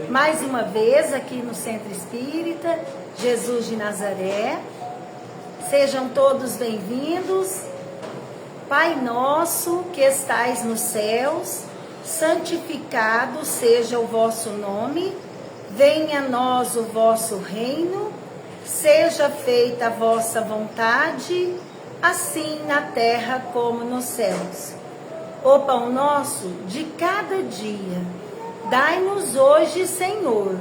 mais uma vez aqui no Centro Espírita Jesus de Nazaré. Sejam todos bem-vindos. Pai nosso que estais nos céus, santificado seja o vosso nome, venha a nós o vosso reino, seja feita a vossa vontade, assim na terra como nos céus. O pão nosso de cada dia, dai-nos hoje, Senhor.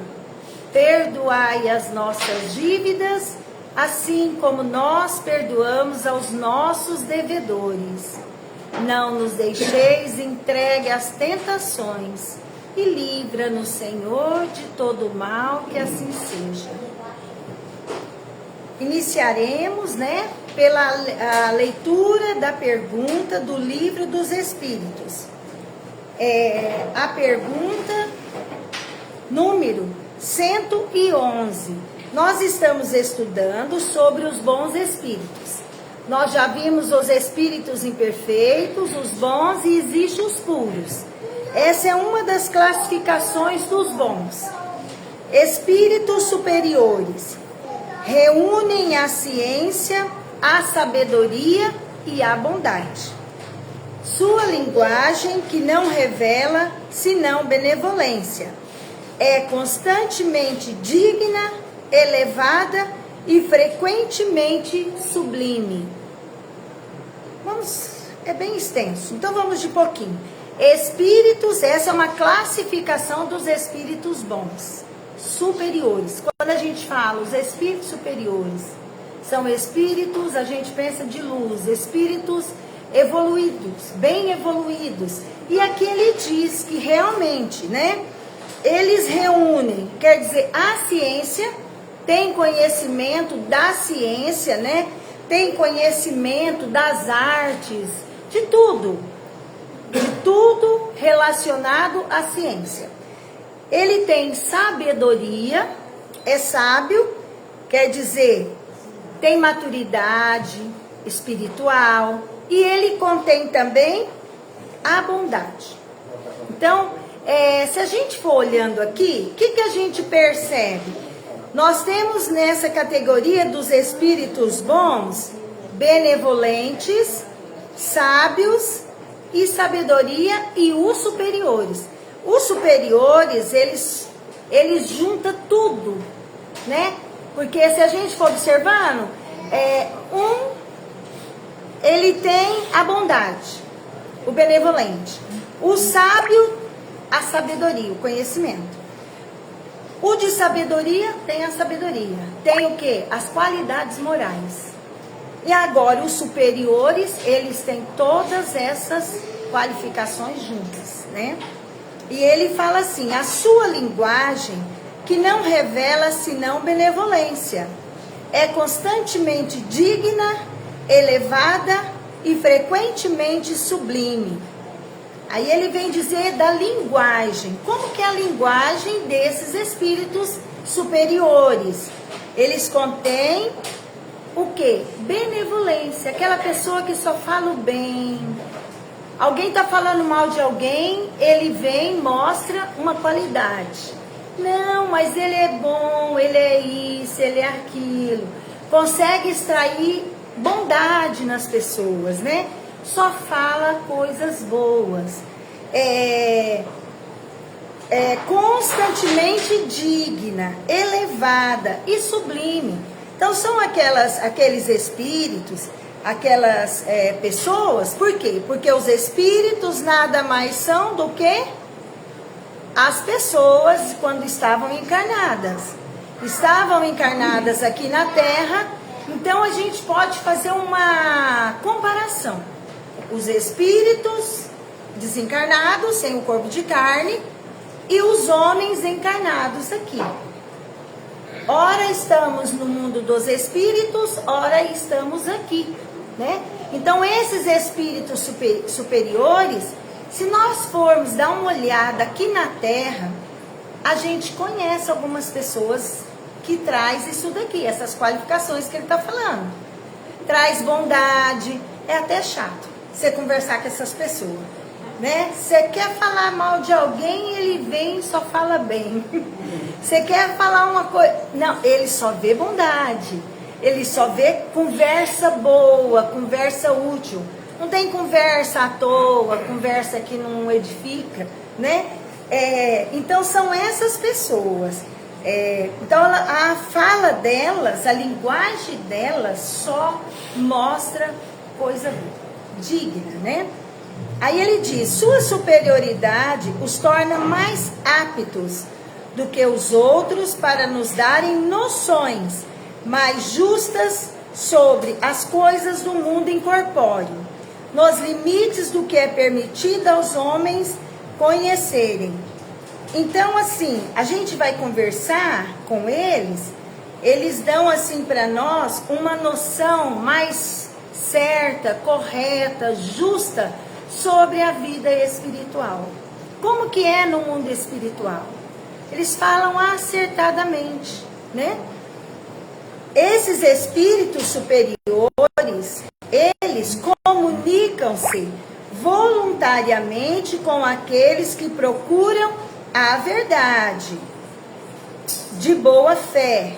Perdoai as nossas dívidas, assim como nós perdoamos aos nossos devedores. Não nos deixeis entregue às tentações, e livra-nos, Senhor, de todo mal, que assim seja. Iniciaremos, pela a leitura da pergunta do Livro dos Espíritos. A pergunta número 111. Nós estamos estudando sobre os bons espíritos. Nós já vimos os espíritos imperfeitos, os bons, e existem os puros. Essa é uma das classificações dos bons. Espíritos superiores reúnem a ciência, a sabedoria e a bondade. Sua linguagem, que não revela senão benevolência, é constantemente digna, elevada e frequentemente sublime. É bem extenso, então vamos de pouquinho. Espíritos, essa é uma classificação dos espíritos bons, superiores. Quando a gente fala os espíritos superiores, são espíritos, a gente pensa de luz, espíritos evoluídos, bem evoluídos. E aqui ele diz que realmente, eles reúnem, quer dizer, a ciência, tem conhecimento da ciência, tem conhecimento das artes, de tudo relacionado à ciência. Ele tem sabedoria, é sábio, quer dizer, tem maturidade espiritual, e ele contém também a bondade. Então, se a gente for olhando aqui, o que a gente percebe? Nós temos nessa categoria dos espíritos bons, benevolentes, sábios e sabedoria, e os superiores. Os superiores, eles juntam tudo, Porque se a gente for observando, ele tem a bondade, o benevolente. O sábio, a sabedoria, o conhecimento. O de sabedoria tem a sabedoria. Tem o quê? As qualidades morais. E agora, os superiores, eles têm todas essas qualificações juntas, E ele fala assim, a sua linguagem, que não revela senão benevolência, é constantemente digna, elevada e frequentemente sublime. Aí ele vem dizer da linguagem. Como que é a linguagem desses espíritos superiores? Eles contêm o quê? Benevolência. Aquela pessoa que só fala o bem. Alguém está falando mal de alguém, ele vem e mostra uma qualidade. Não, mas ele é bom, ele é isso, ele é aquilo. Consegue extrair bondade nas pessoas, Só fala coisas boas. Constantemente digna, elevada e sublime. Então são aqueles espíritos, aquelas pessoas. Por quê? Porque os espíritos nada mais são do que as pessoas quando estavam encarnadas. Estavam encarnadas aqui na Terra. Então a gente pode fazer uma comparação. Os espíritos desencarnados, sem o corpo de carne, e os homens encarnados aqui. Ora estamos no mundo dos espíritos, ora estamos aqui, Então esses espíritos superiores, se nós formos dar uma olhada aqui na Terra, a gente conhece algumas pessoas que traz isso daqui, essas qualificações que ele está falando. Traz bondade, é até chato você conversar com essas pessoas. né? Você quer falar mal de alguém, ele vem e só fala bem. Você quer falar uma coisa... Não, ele só vê bondade. Ele só vê conversa boa, conversa útil. Não tem conversa à toa, conversa que não edifica, né? Então são essas pessoas. Então a fala delas, a linguagem delas só mostra coisa digna, né? Aí ele diz, sua superioridade os torna mais aptos do que os outros para nos darem noções mais justas sobre as coisas do mundo incorpóreo, nos limites do que é permitido aos homens conhecerem. Então, assim, a gente vai conversar com eles dão, assim, para nós uma noção mais certa, correta, justa sobre a vida espiritual. Como que é no mundo espiritual? Eles falam acertadamente, né? Esses espíritos superiores, eles comunicam-se voluntariamente com aqueles que procuram a verdade, de boa fé,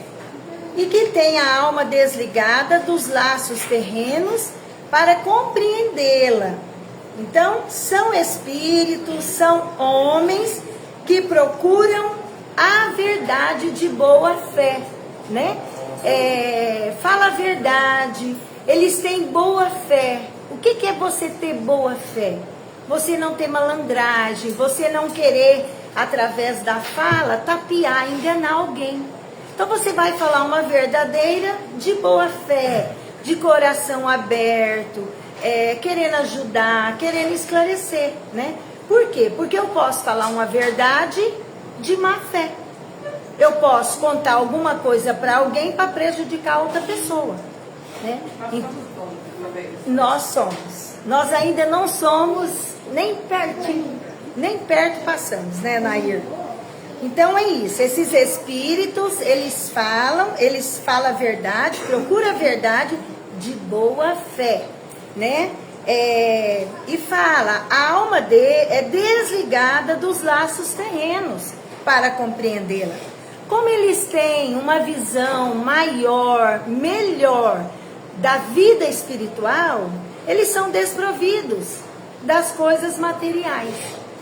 e que têm a alma desligada dos laços terrenos para compreendê-la. Então, são espíritos, são homens que procuram a verdade de boa fé, né? Fala a verdade, eles têm boa fé. O que é você ter boa fé? Você não ter malandragem, você não querer, através da fala, tapear, enganar alguém. Então você vai falar uma verdadeira de boa fé, de coração aberto, querendo ajudar, querendo esclarecer, né? Por quê? Porque eu posso falar uma verdade de má fé. Eu posso contar alguma coisa para alguém para prejudicar outra pessoa, né? Nós somos. Nós ainda não somos nem pertinho, nem perto passamos, né, Nair? Então é isso. Esses espíritos, eles falam a verdade, procuram a verdade de boa fé, né? E fala, a alma é desligada dos laços terrenos para compreendê-la. Como eles têm uma visão maior, melhor da vida espiritual, eles são desprovidos das coisas materiais.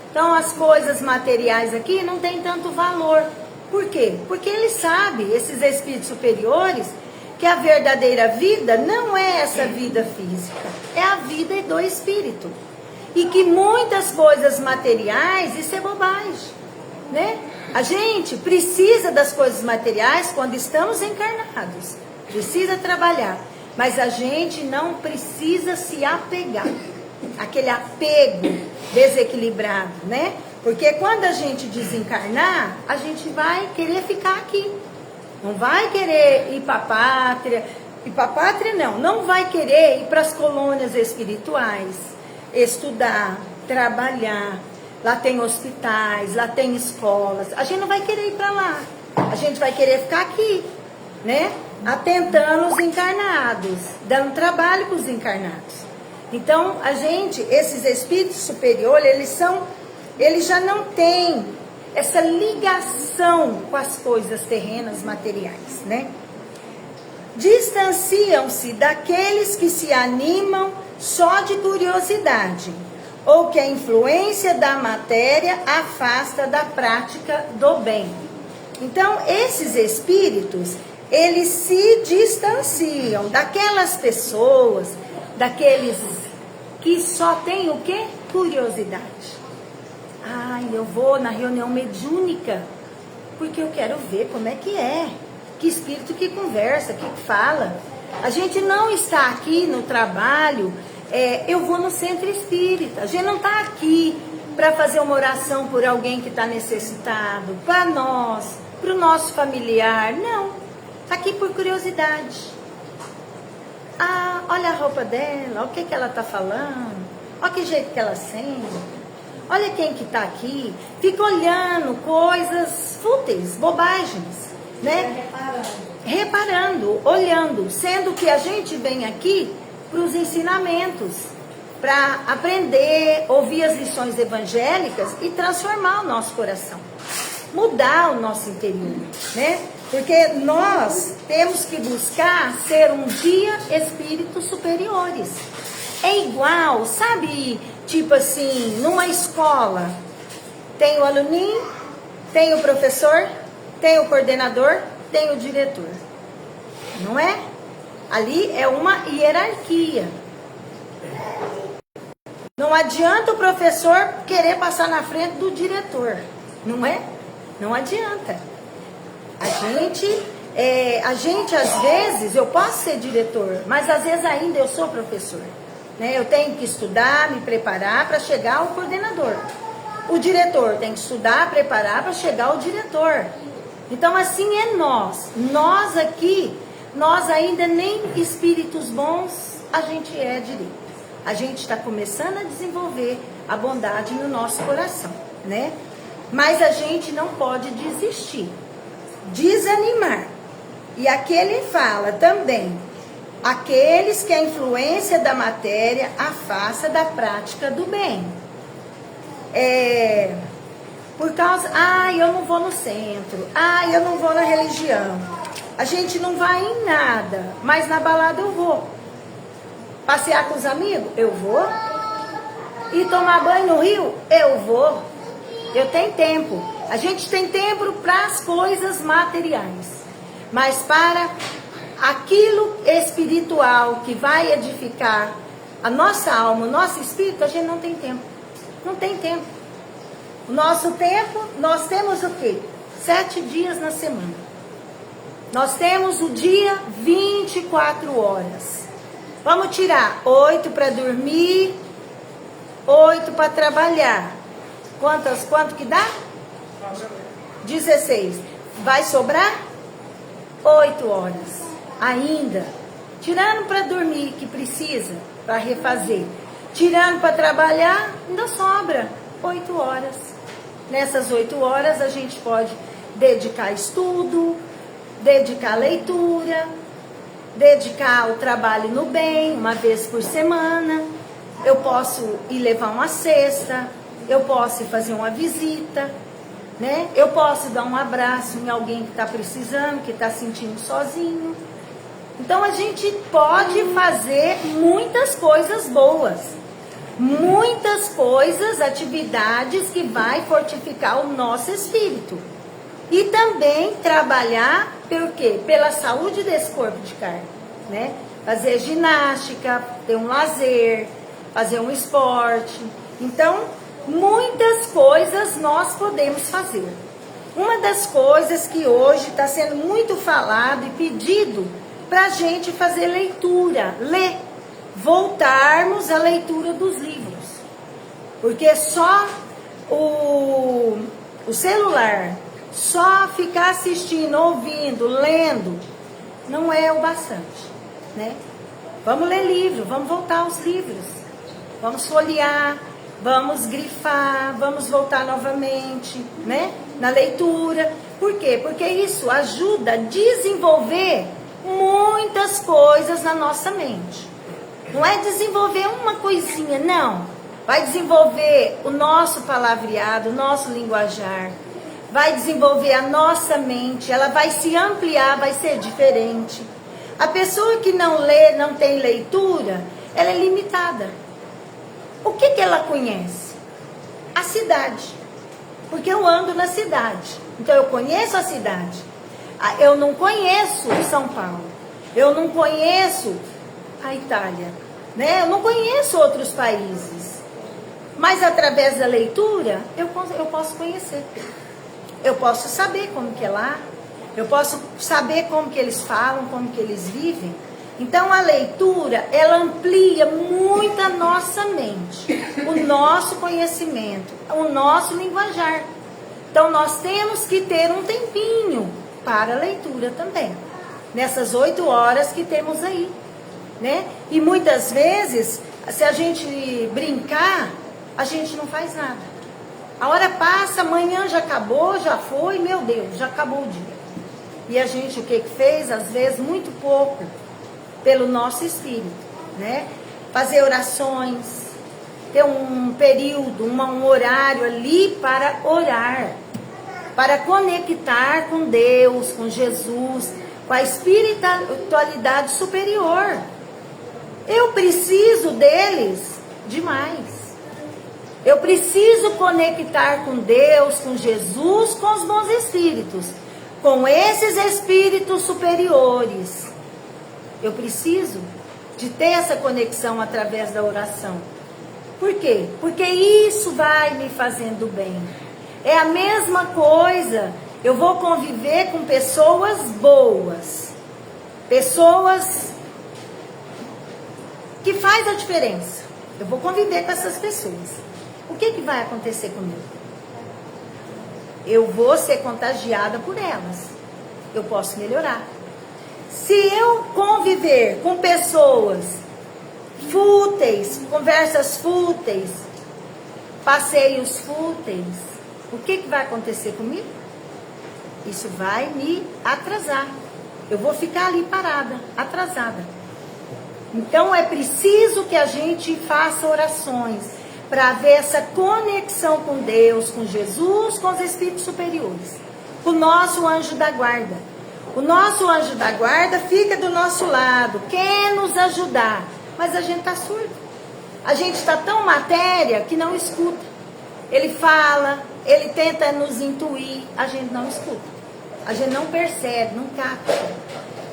Então as coisas materiais aqui não têm tanto valor. Por quê? Porque eles sabem, esses espíritos superiores, que a verdadeira vida não é essa vida física, é a vida do espírito. E que muitas coisas materiais, isso é bobagem, né? A gente precisa das coisas materiais quando estamos encarnados, precisa trabalhar, mas a gente não precisa se apegar, aquele apego desequilibrado, né? Porque quando a gente desencarnar, a gente vai querer ficar aqui, não vai querer ir para a pátria, não vai querer ir para as colônias espirituais, estudar, trabalhar. Lá tem hospitais, lá tem escolas. A gente não vai querer ir para lá. A gente vai querer ficar aqui, né? Atentando os encarnados, dando trabalho para os encarnados. Então, esses espíritos superiores, eles já não têm essa ligação com as coisas terrenas, materiais, né? Distanciam-se daqueles que se animam só de curiosidade, ou que a influência da matéria afasta da prática do bem. Então, esses espíritos, eles se distanciam daquelas pessoas, daqueles que só têm o quê? Curiosidade. Eu vou na reunião mediúnica, porque eu quero ver como é que é. Que espírito que conversa, que fala. A gente não está aqui no trabalho... eu vou no centro espírita. A gente não está aqui para fazer uma oração por alguém que está necessitado, para nós, para o nosso familiar. Não. Está aqui por curiosidade. Olha a roupa dela, olha o que ela está falando, olha que jeito que ela sente. Olha quem que está aqui. Fica olhando coisas fúteis, bobagens, né? Reparando, olhando. Sendo que a gente vem aqui para os ensinamentos, para aprender, ouvir as lições evangélicas e transformar o nosso coração, mudar o nosso interior, né? Porque nós temos que buscar ser um dia espíritos superiores. É igual, sabe, tipo assim, numa escola, tem o aluninho, tem o professor, tem o coordenador, tem o diretor. Não é? Ali é uma hierarquia. Não adianta o professor querer passar na frente do diretor, não é? Não adianta. A gente às vezes, eu posso ser diretor, mas às vezes ainda eu sou professor. Né? Eu tenho que estudar, me preparar para chegar ao coordenador. O diretor tem que estudar, preparar para chegar ao diretor. Então assim é nós. Nós aqui, nós ainda nem espíritos bons a gente é direito. A gente está começando a desenvolver a bondade no nosso coração, né? Mas a gente não pode desistir, desanimar. E aqui ele fala também, aqueles que a influência da matéria afasta da prática do bem. Por causa, eu não vou no centro, eu não vou na religião. A gente não vai em nada, mas na balada eu vou. Passear com os amigos? Eu vou. E tomar banho no rio? Eu vou. Eu tenho tempo. A gente tem tempo para as coisas materiais. Mas para aquilo espiritual que vai edificar a nossa alma, o nosso espírito, a gente não tem tempo. Não tem tempo. O nosso tempo, nós temos o quê? 7 dias na semana. Nós temos o dia 24 horas. Vamos tirar 8 para dormir, 8 para trabalhar. Quanto que dá? 16. Vai sobrar 8 horas ainda. Tirando para dormir, que precisa, para refazer. Tirando para trabalhar, ainda sobra 8 horas. Nessas 8 horas a gente pode dedicar estudo, dedicar leitura, dedicar o trabalho no bem, uma vez por semana. Eu posso ir levar uma cesta, eu posso ir fazer uma visita, né? Eu posso dar um abraço em alguém que está precisando, que está sentindo sozinho. Então a gente pode fazer muitas coisas boas, muitas coisas, atividades que vai fortificar o nosso espírito. E também trabalhar por quê? Pela saúde desse corpo de carne, né? Fazer ginástica, ter um lazer, fazer um esporte. Então, muitas coisas nós podemos fazer. Uma das coisas que hoje está sendo muito falado e pedido para a gente fazer leitura, ler, voltarmos à leitura dos livros. Porque só o celular, só ficar assistindo, ouvindo, lendo, não é o bastante, né? Vamos ler livro, vamos voltar aos livros, vamos folhear, vamos grifar, vamos voltar novamente, né? Na leitura. Por quê? Porque isso ajuda a desenvolver muitas coisas na nossa mente. Não é desenvolver uma coisinha, não. Vai desenvolver o nosso palavreado, o nosso linguajar. Vai desenvolver a nossa mente, ela vai se ampliar, vai ser diferente. A pessoa que não lê, não tem leitura, ela é limitada. O que ela conhece? A cidade. Porque eu ando na cidade. Então eu conheço a cidade. Eu não conheço São Paulo. Eu não conheço a Itália. Né? Eu não conheço outros países. Mas através da leitura, eu posso conhecer. Eu posso saber como que é lá, eu posso saber como que eles falam, como que eles vivem. Então a leitura, ela amplia muito a nossa mente, o nosso conhecimento, o nosso linguajar. Então nós temos que ter um tempinho para a leitura também, nessas 8 horas que temos aí, né? E muitas vezes, se a gente brincar, a gente não faz nada. A hora passa, amanhã já acabou, já foi, meu Deus, já acabou o dia. E a gente o que fez? Às vezes muito pouco pelo nosso espírito, né? Fazer orações, ter um período, um horário ali para orar, para conectar com Deus, com Jesus, com a espiritualidade superior. Eu preciso deles demais. Eu preciso conectar com Deus, com Jesus, com os bons espíritos, com esses espíritos superiores. Eu preciso de ter essa conexão através da oração. Por quê? Porque isso vai me fazendo bem. É a mesma coisa, eu vou conviver com pessoas boas, pessoas que faz a diferença. Eu vou conviver com essas pessoas. O que vai acontecer comigo? Eu vou ser contagiada por elas. Eu posso melhorar. Se eu conviver com pessoas fúteis, conversas fúteis, passeios fúteis, o que vai acontecer comigo? Isso vai me atrasar. Eu vou ficar ali parada, atrasada. Então é preciso que a gente faça orações para ver essa conexão com Deus, com Jesus, com os espíritos superiores. O nosso anjo da guarda. O nosso anjo da guarda fica do nosso lado, quer nos ajudar, mas a gente está surdo. A gente está tão matéria que não escuta. Ele fala, ele tenta nos intuir, a gente não escuta. A gente não percebe, não capta.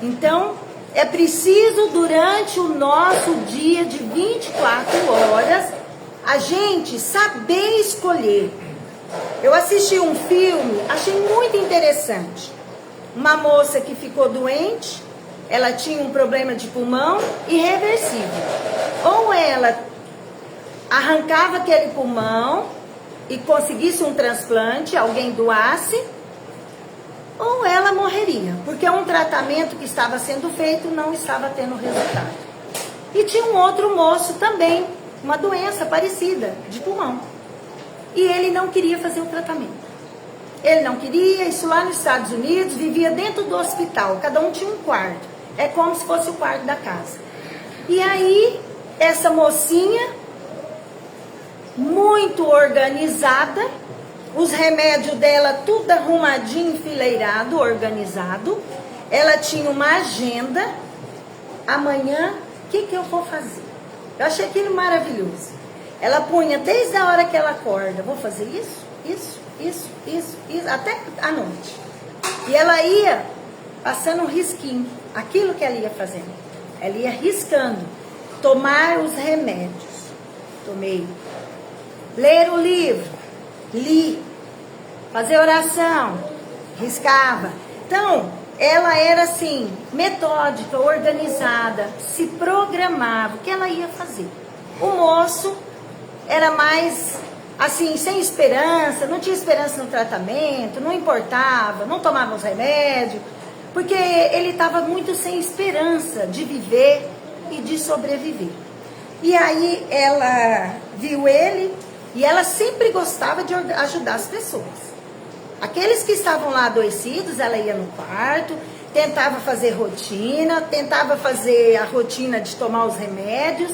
Então, é preciso durante o nosso dia de 24 horas, a gente saber escolher. Eu assisti um filme, achei muito interessante. Uma moça que ficou doente, ela tinha um problema de pulmão irreversível. Ou ela arrancava aquele pulmão e conseguisse um transplante, alguém doasse, ou ela morreria, porque um tratamento que estava sendo feito não estava tendo resultado. E tinha um outro moço também, uma doença parecida, de pulmão. E ele não queria fazer o tratamento. Ele não queria, isso lá nos Estados Unidos, vivia dentro do hospital, cada um tinha um quarto. É como se fosse o quarto da casa. E aí, essa mocinha, muito organizada, os remédios dela tudo arrumadinho, enfileirado, organizado. Ela tinha uma agenda. Amanhã, o que eu vou fazer? Eu achei aquilo maravilhoso. Ela punha desde a hora que ela acorda, vou fazer isso, até a noite. E ela ia passando um risquinho, aquilo que ela ia fazendo. Ela ia riscando. Tomar os remédios. Tomei. Ler o livro. Li. Fazer oração. Riscava. Então, ela era assim, metódica, organizada, se programava o que ela ia fazer. O moço era mais assim, sem esperança, não tinha esperança no tratamento, não importava, não tomava os remédios, porque ele estava muito sem esperança de viver e de sobreviver. E aí ela viu ele e ela sempre gostava de ajudar as pessoas. Aqueles que estavam lá adoecidos, ela ia no quarto, tentava fazer rotina, tentava fazer a rotina de tomar os remédios,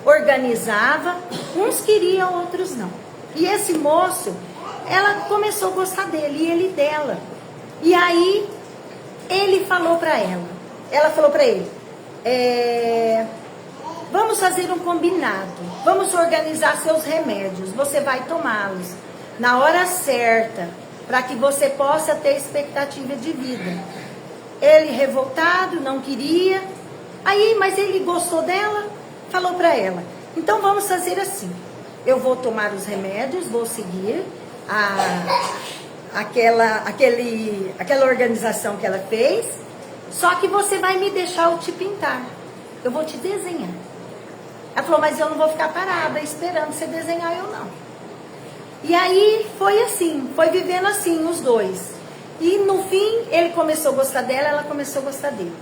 organizava, uns queriam, outros não. E esse moço, ela começou a gostar dele e ele dela. E aí, ele falou para ela falou para ele, vamos fazer um combinado, vamos organizar seus remédios, você vai tomá-los na hora certa, para que você possa ter expectativa de vida. Ele revoltado, não queria, mas ele gostou dela, falou para ela, então vamos fazer assim, eu vou tomar os remédios, vou seguir aquela organização que ela fez, só que você vai me deixar eu te pintar, eu vou te desenhar. Ela falou, mas eu não vou ficar parada esperando você desenhar eu não. E aí foi assim, foi vivendo assim os dois. E no fim ele começou a gostar dela, ela começou a gostar dele.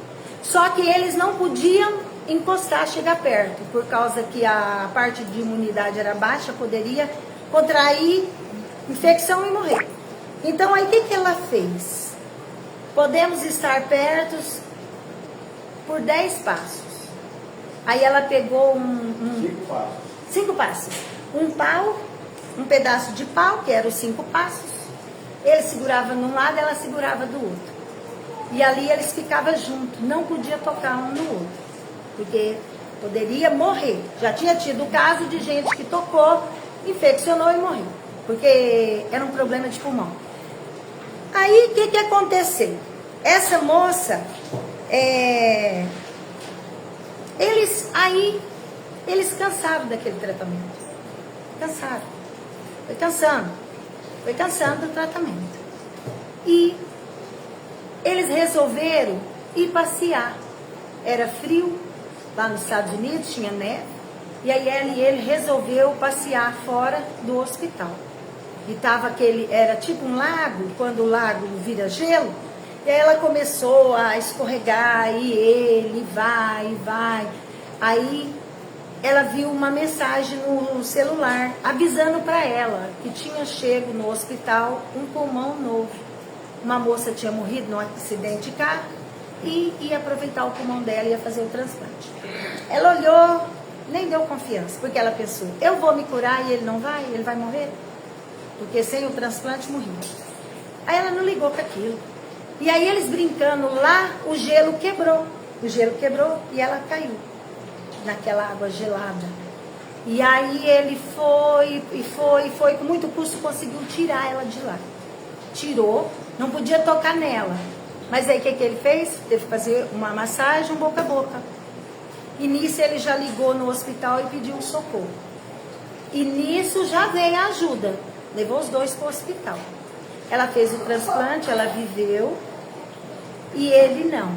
Só que eles não podiam encostar, chegar perto, por causa que a parte de imunidade era baixa, poderia contrair infecção e morrer. Então aí o que ela fez? Podemos estar perto por 10 passos. Aí ela pegou 5 passos. um pau, um pedaço de pau, que eram os 5 passos. Ele segurava num lado, ela segurava do outro. E ali eles ficavam juntos, não podia tocar um no outro, porque poderia morrer. Já tinha tido o caso de gente que tocou, infeccionou e morreu, porque era um problema de pulmão. Aí, o que aconteceu? Essa moça, eles cansaram daquele tratamento. Cansaram. Foi cansando do tratamento. E eles resolveram ir passear. Era frio, lá nos Estados Unidos tinha neve. E aí ele resolveu passear fora do hospital. E tava era tipo um lago, quando o lago vira gelo. E aí ela começou a escorregar, e ele vai. Aí ela viu uma mensagem no celular, avisando para ela que tinha chego no hospital um pulmão novo. Uma moça tinha morrido num acidente de carro e ia aproveitar o pulmão dela e ia fazer o transplante. Ela olhou, nem deu confiança, porque ela pensou, eu vou me curar e ele não vai, ele vai morrer. Porque sem o transplante morria. Aí ela não ligou para aquilo. E aí eles brincando lá, o gelo quebrou. O gelo quebrou e ela caiu naquela água gelada. E aí ele foi, com muito custo conseguiu tirar ela de lá. Tirou, não podia tocar nela. Mas aí o que ele fez? Teve que fazer uma massagem boca a boca. E nisso ele já ligou no hospital e pediu socorro. E nisso já veio a ajuda. Levou os dois para o hospital. Ela fez o transplante, ela viveu. E ele não.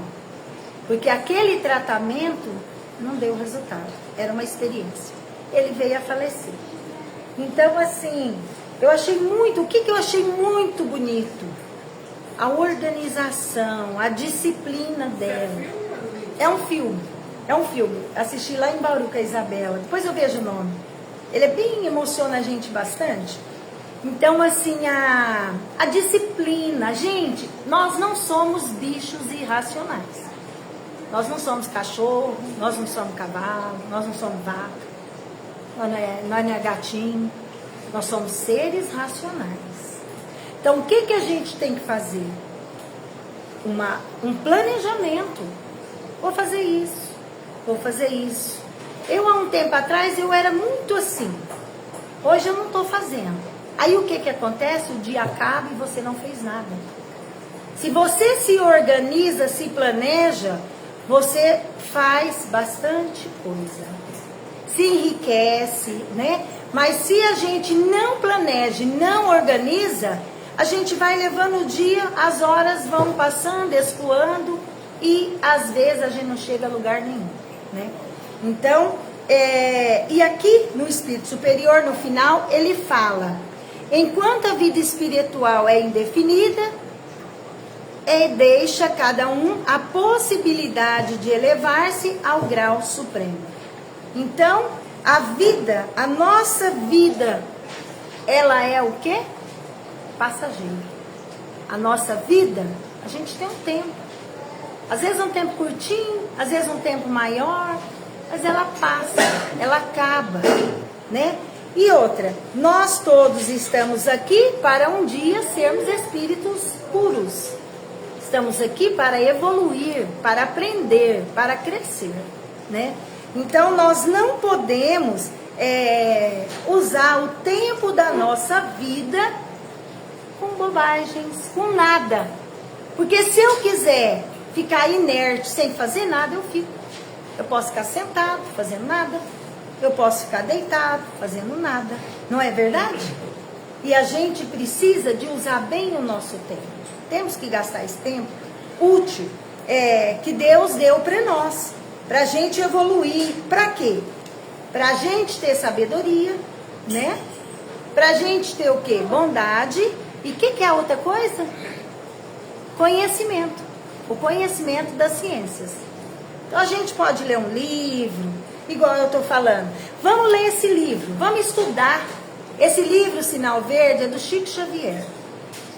Porque aquele tratamento não deu resultado. Era uma experiência. Ele veio a falecer. Então, assim, eu achei muito... O que eu achei muito bonito? A organização, a disciplina dela. É um filme. Assisti lá em Bauru com a Isabela. Depois eu vejo o nome. Ele é bem... emociona a gente bastante. Então, assim, a disciplina. Gente, nós não somos bichos irracionais. Nós não somos cachorro, nós não somos cavalo, nós não somos vaca, nós não é gatinho. Nós somos seres racionais. Então, o que a gente tem que fazer? Um planejamento. Vou fazer isso. Eu, há um tempo atrás, eu era muito assim. Hoje eu não estou fazendo. Aí o que acontece? O dia acaba e você não fez nada. Se você se organiza, se planeja, você faz bastante coisa. Se enriquece, né? Mas se a gente não planeja, não organiza, a gente vai levando o dia, as horas vão passando, escoando, e às vezes a gente não chega a lugar nenhum, né? Então, e aqui no Espírito Superior, no final, ele fala... Enquanto a vida espiritual é indefinida, deixa cada um a possibilidade de elevar-se ao grau supremo. Então, a nossa vida, ela é o quê? Passageira. A nossa vida, a gente tem um tempo. Às vezes um tempo curtinho, às vezes um tempo maior, mas ela passa, ela acaba, né? E outra, nós todos estamos aqui para um dia sermos espíritos puros. Estamos aqui para evoluir, para aprender, para crescer, né? Então, nós não podemos usar o tempo da nossa vida com bobagens, com nada. Porque se eu quiser ficar inerte, sem fazer nada, eu fico. Eu posso ficar sentado, fazendo nada. Eu posso ficar deitado, fazendo nada. Não é verdade? E a gente precisa de usar bem o nosso tempo. Temos que gastar esse tempo útil que Deus deu para nós. Para a gente evoluir. Para quê? Para a gente ter sabedoria, né? Para a gente ter o quê? Bondade. E o que é a outra coisa? Conhecimento. O conhecimento das ciências. Então a gente pode ler um livro, igual eu estou falando. Vamos ler esse livro, vamos estudar. Esse livro, Sinal Verde, é do Chico Xavier.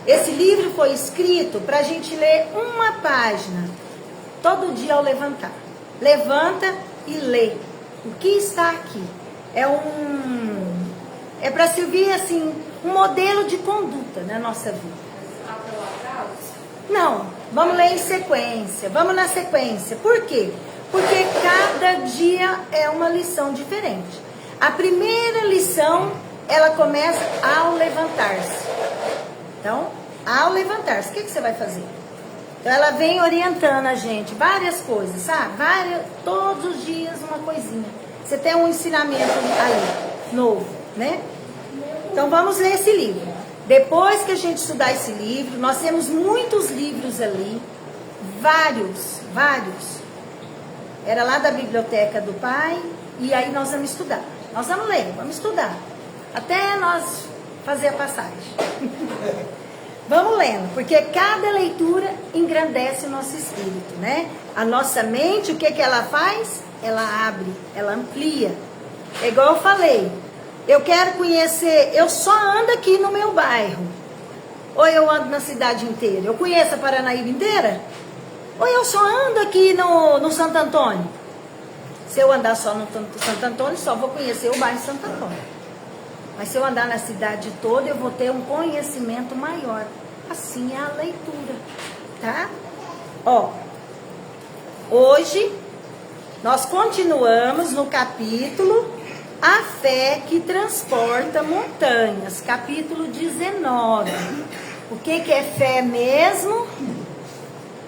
Esse livro foi escrito para a gente ler uma página todo dia ao levantar. Levanta e lê. O que está aqui? É para servir, assim, um modelo de conduta na nossa vida. Não, vamos ler em sequência. Vamos na sequência. Por quê? Porque cada dia é uma lição diferente. A primeira lição, ela começa ao levantar-se. Então, ao levantar-se, o que você vai fazer? Então, ela vem orientando a gente várias coisas, sabe? Todos os dias uma coisinha. Você tem um ensinamento ali, novo, né? Então, vamos ler esse livro. Depois que a gente estudar esse livro, nós temos muitos livros ali, vários. Era lá da biblioteca do pai, e aí nós vamos estudar. Nós vamos ler, vamos estudar. Até nós fazer a passagem. Vamos lendo, porque cada leitura engrandece o nosso espírito, né? A nossa mente, o que ela faz? Ela abre, ela amplia. É igual eu falei, eu quero conhecer, eu só ando aqui no meu bairro. Ou eu ando na cidade inteira? Eu conheço a Paranaíba inteira? Ou eu só ando aqui no Santo Antônio? Se eu andar só no Santo Antônio, só vou conhecer o bairro Santo Antônio. Mas se eu andar na cidade toda, eu vou ter um conhecimento maior. Assim é a leitura, tá? Ó, hoje nós continuamos no capítulo A Fé que Transporta Montanhas, capítulo 19. O que é fé mesmo?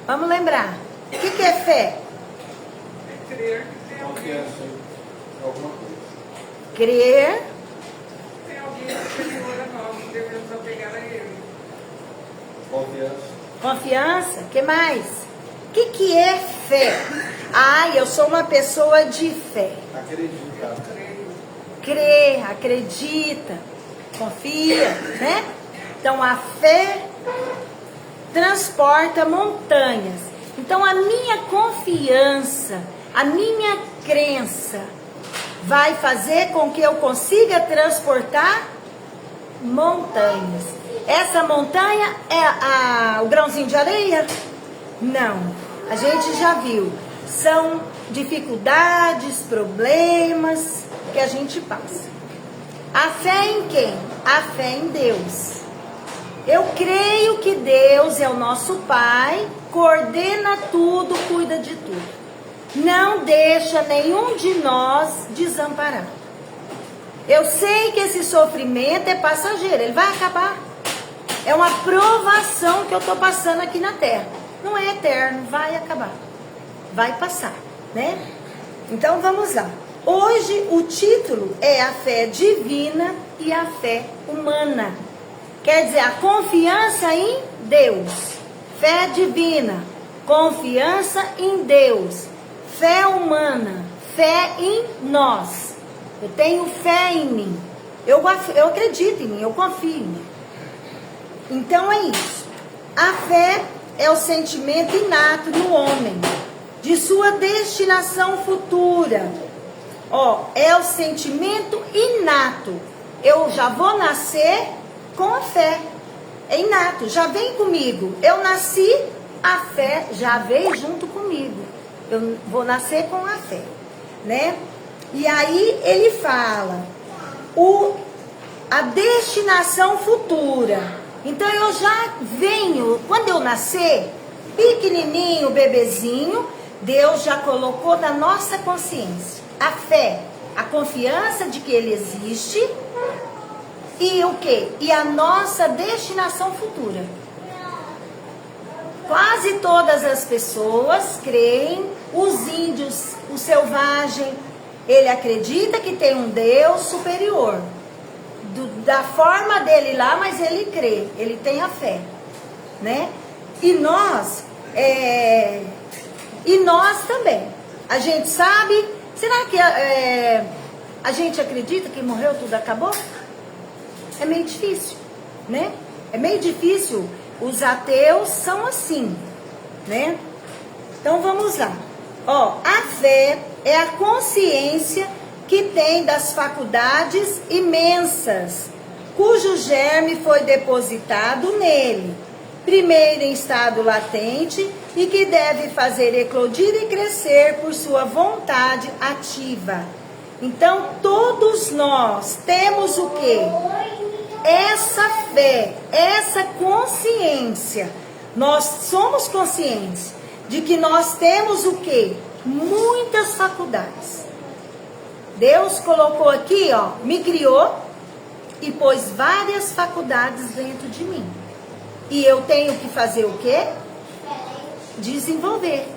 Vamos lembrar. O que é fé? É crer que tem alguém. Alguma coisa. Crer. Tem alguém superior a nós, que devemos apegar a ele. Confiança. Confiança. O que mais? O que é fé? Eu sou uma pessoa de fé. Acreditar. Crê, acredita, confia, né? Então a fé transporta montanhas. Então a minha confiança, a minha crença vai fazer com que eu consiga transportar montanhas. Essa montanha é o grãozinho de areia? Não, a gente já viu. São dificuldades, problemas que a gente passa. A fé em quem? A fé em Deus. Eu creio que Deus é o nosso Pai, coordena tudo, cuida de tudo. Não deixa nenhum de nós desamparado. Eu sei que esse sofrimento é passageiro, ele vai acabar. É uma provação que eu estou passando aqui na Terra. Não é eterno, vai acabar. Vai passar, né? Então vamos lá. Hoje o título é a fé divina e a fé humana. Quer dizer, a confiança em Deus. Fé divina, confiança em Deus. Fé humana, fé em nós. Eu tenho fé em mim. Eu acredito em mim, eu confio em mim. Então é isso. A fé é o sentimento inato do homem, de sua destinação futura. É o sentimento inato. Eu já vou nascer com a fé. É inato, já vem comigo. Eu nasci, a fé já veio junto comigo. Eu vou nascer com a fé, né? E aí ele fala a destinação futura. Então eu já venho, quando eu nascer, pequenininho, bebezinho, Deus já colocou na nossa consciência a fé, a confiança de que Ele existe e o quê? E a nossa destinação futura. Quase todas as pessoas creem, os índios, o selvagem, ele acredita que tem um Deus superior. Da forma dele lá, mas ele crê, ele tem a fé, né? E nós também. A gente sabe, será que a gente acredita que morreu, tudo acabou? É meio difícil, né? É meio difícil. Os ateus são assim, né? Então vamos lá. A fé é a consciência que tem das faculdades imensas, cujo germe foi depositado nele, primeiro em estado latente, e que deve fazer eclodir e crescer por sua vontade ativa. Então, todos nós temos o quê? Essa fé, essa consciência. Nós somos conscientes de que nós temos o quê? Muitas faculdades. Deus colocou aqui, ó, me criou e pôs várias faculdades dentro de mim. E eu tenho que fazer o quê? Desenvolver.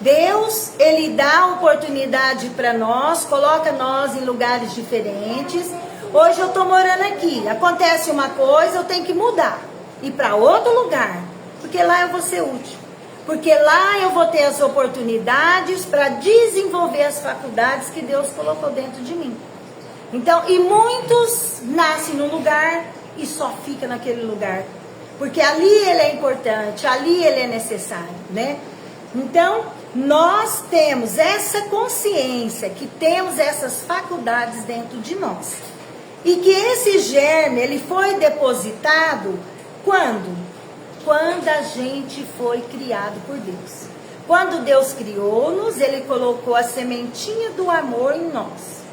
Deus, Ele dá oportunidade para nós, coloca nós em lugares diferentes. Hoje eu estou morando aqui, acontece uma coisa, eu tenho que mudar, ir para outro lugar, porque lá eu vou ser útil. Porque lá eu vou ter as oportunidades para desenvolver as faculdades que Deus colocou dentro de mim. Então, e muitos nascem num lugar e só ficam naquele lugar. Porque ali ele é importante, ali ele é necessário, né? Então, nós temos essa consciência que temos essas faculdades dentro de nós. E que esse germe, ele foi depositado quando? Quando a gente foi criado por Deus. Quando Deus criou-nos, Ele colocou a sementinha do amor em nós.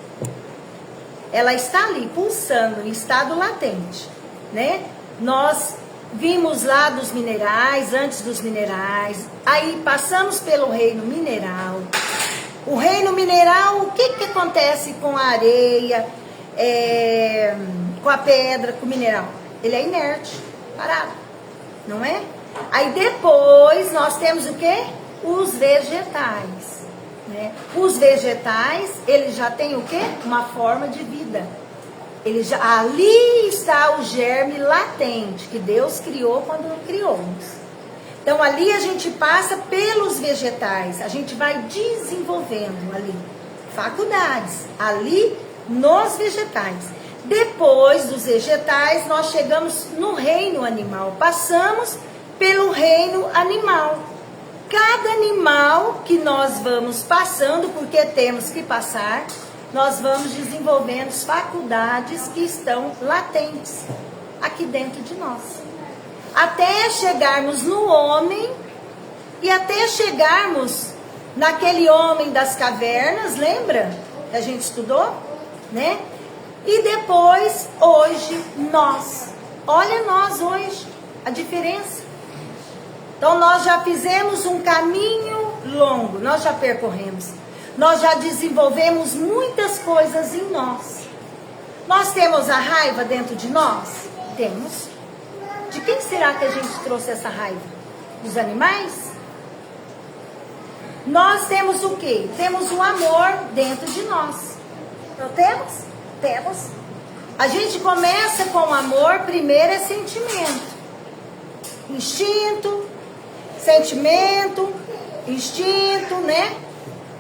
Ela está ali, pulsando, em estado latente, né? Nós vimos lá dos minerais, antes dos minerais, aí passamos pelo reino mineral. O reino mineral, o que acontece com a areia, com a pedra, com o mineral? Ele é inerte, parado. Não é? Aí depois nós temos o quê? Os vegetais, né? Os vegetais, eles já têm o quê? Uma forma de vida. Ali está o germe latente que Deus criou quando criou-nos. Então ali a gente passa pelos vegetais, a gente vai desenvolvendo ali faculdades, ali nos vegetais. Depois dos vegetais, nós chegamos no reino animal. Passamos pelo reino animal. Cada animal que nós vamos passando, porque temos que passar, nós vamos desenvolvendo as faculdades que estão latentes aqui dentro de nós. Até chegarmos no homem e até chegarmos naquele homem das cavernas, lembra? Que a gente estudou, né? E depois, hoje, nós. Olha nós hoje, a diferença. Então, nós já fizemos um caminho longo, nós já percorremos. Nós já desenvolvemos muitas coisas em nós. Nós temos a raiva dentro de nós? Temos. De quem será que a gente trouxe essa raiva? Dos animais? Nós temos o quê? Temos o amor dentro de nós. Não temos? Temos. A gente começa com amor, primeiro é sentimento. Instinto, sentimento, instinto, né?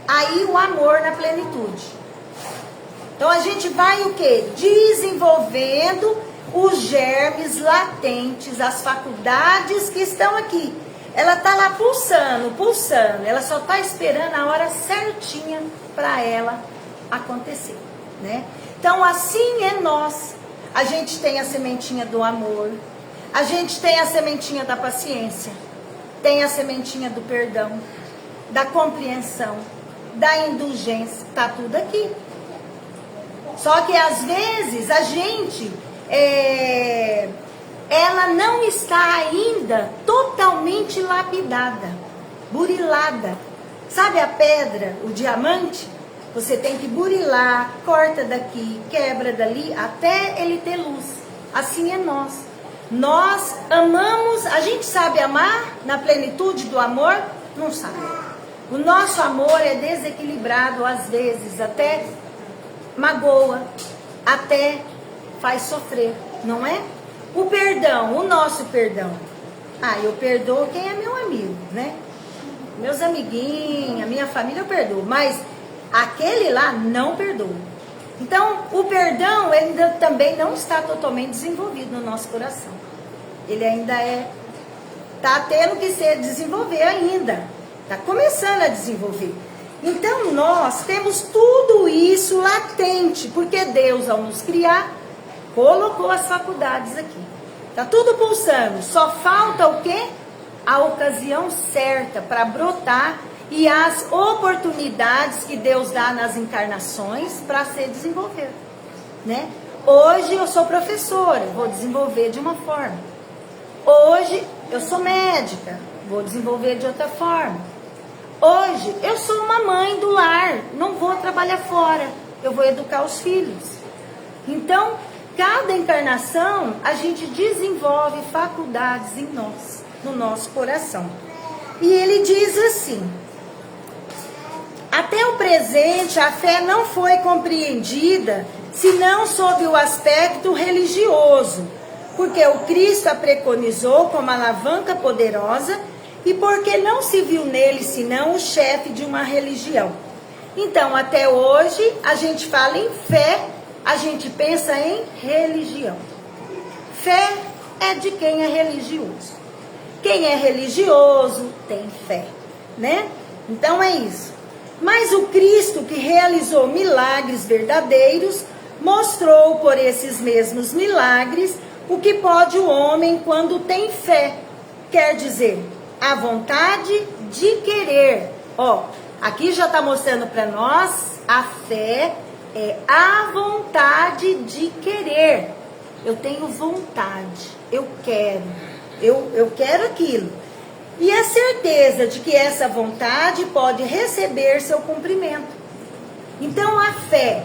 Aí o amor na plenitude. Então a gente vai o quê? Desenvolvendo os germes latentes, as faculdades que estão aqui. Ela está lá pulsando, pulsando. Ela só está esperando a hora certinha para ela acontecer, né? Então assim é nós. A gente tem a sementinha do amor. A gente tem a sementinha da paciência. Tem a sementinha do perdão. Da compreensão. Da indulgência. Está tudo aqui. Só que às vezes a gente... ela não está ainda totalmente lapidada. Burilada. Sabe a pedra, o diamante? Você tem que burilar, corta daqui, quebra dali, até ele ter luz. Assim é nós. Nós amamos, a gente sabe amar na plenitude do amor? Não sabe. O nosso amor é desequilibrado às vezes, até magoa, até faz sofrer, não é? O perdão, o nosso perdão. Eu perdoo quem é meu amigo, né? Meus amiguinhos, a minha família eu perdoo, mas aquele lá não perdoa. Então, o perdão ainda também não está totalmente desenvolvido no nosso coração. Ele ainda está tendo que se desenvolver ainda. Está começando a desenvolver. Então, nós temos tudo isso latente, porque Deus, ao nos criar, colocou as faculdades aqui. Está tudo pulsando. Só falta o quê? A ocasião certa para brotar e as oportunidades que Deus dá nas encarnações para se desenvolver, né? Hoje eu sou professora, vou desenvolver de uma forma. Hoje eu sou médica, vou desenvolver de outra forma. Hoje eu sou uma mãe do lar, não vou trabalhar fora, eu vou educar os filhos. Então, cada encarnação a gente desenvolve faculdades em nós, no nosso coração. E ele diz assim: até o presente a fé não foi compreendida senão sob o aspecto religioso, porque o Cristo a preconizou como alavanca poderosa e porque não se viu nele senão o chefe de uma religião. Então, até hoje, a gente fala em fé, a gente pensa em religião. Fé é de quem é religioso. Quem é religioso tem fé, né? Então é isso. Mas o Cristo que realizou milagres verdadeiros mostrou por esses mesmos milagres o que pode o homem quando tem fé. Quer dizer, a vontade de querer. Ó, aqui já está mostrando para nós, a fé é a vontade de querer. Eu tenho vontade, eu quero aquilo. E a certeza de que essa vontade pode receber seu cumprimento. Então a fé,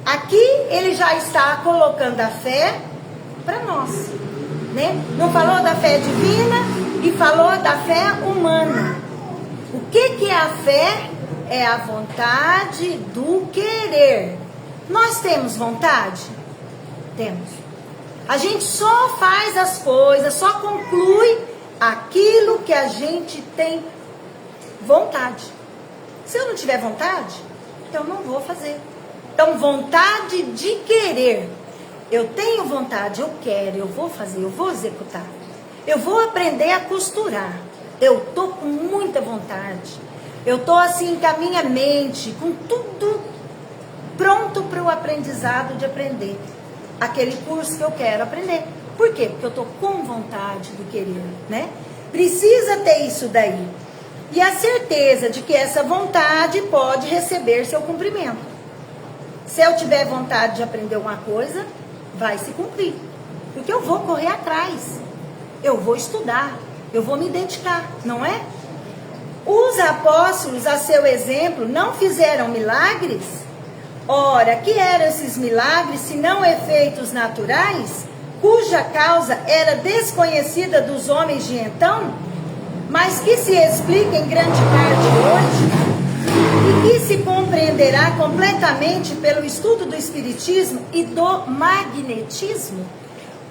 aqui ele já está colocando a fé para nós, né? Não falou da fé divina e falou da fé humana. O que é a fé? É a vontade do querer. Nós temos vontade? Temos. A gente só faz as coisas, só conclui aquilo que a gente tem vontade. Se eu não tiver vontade, eu não vou fazer. Então, vontade de querer. Eu tenho vontade, eu quero, eu vou fazer, eu vou executar. Eu vou aprender a costurar. Eu tô com muita vontade. Eu tô assim com a minha mente, com tudo pronto para o aprendizado de aprender aquele curso que eu quero aprender. Por quê? Porque eu tô com vontade de querer, né? Precisa ter isso daí. E a certeza de que essa vontade pode receber seu cumprimento. Se eu tiver vontade de aprender alguma coisa, vai se cumprir. Porque eu vou correr atrás. Eu vou estudar. Eu vou me dedicar, não é? Os apóstolos, a seu exemplo, não fizeram milagres? Ora, que eram esses milagres, se não efeitos naturais, cuja causa era desconhecida dos homens de então, mas que se explica em grande parte hoje, e que se compreenderá completamente pelo estudo do Espiritismo e do magnetismo?